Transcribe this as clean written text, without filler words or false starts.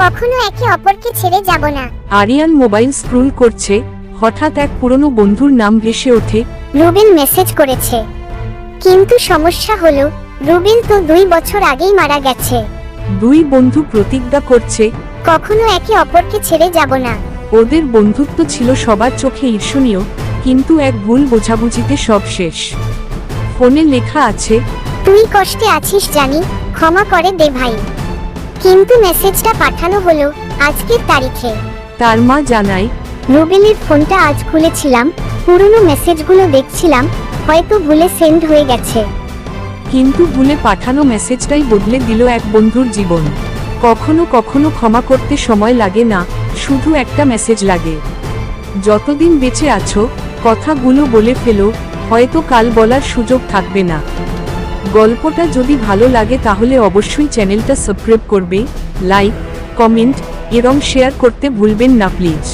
কখনো একে অপরকে ছেড়ে যাব না। আরিয়ান মোবাইল স্ক্রল করছে, হঠাৎ এক পুরনো বন্ধুর নাম ভেসে ওঠে। রুবেল মেসেজ করেছে, কিন্তু সমস্যা হলো রুবেল তো 2 বছর আগেই মারা গেছে। দুই বন্ধু প্রতিজ্ঞা করছে কখনো একে অপরকে ছেড়ে যাব না। ওদের বন্ধুত্ব ছিল সবার চোখে ঈর্ষণীয়, কিন্তু এক ভুল বোঝাবুঝিতে সব শেষ। ফোনে লেখা আছে, তুই কষ্টে আছিস জানি, ক্ষমা করে দে ভাই। কিন্তু মেসেজটা পাঠানো হলো আজকের তারিখে। তার মা জানায়, রুবেলের ফোনটা আজ খুলেছিলাম, পুরনো মেসেজগুলো দেখছিলাম, হয়তো ভুলে সেন্ড হয়ে গেছে। কিন্তু ভুলে পাঠানো মেসেজটাই বদলে দিল এক বন্ধুর জীবন। কখনো কখনো ক্ষমা করতে সময় লাগে না, শুধু একটা মেসেজ লাগে। যতদিন বেঁচে আছো কথাগুলো বলে ফেলো, হয়তো কাল বলার সুযোগ থাকবে না। গল্পটা যদি ভালো লাগে তাহলে অবশ্যই চ্যানেলটা সাবস্ক্রাইব করবে, লাইক, কমেন্ট এবং শেয়ার করতে ভুলবেন না প্লিজ।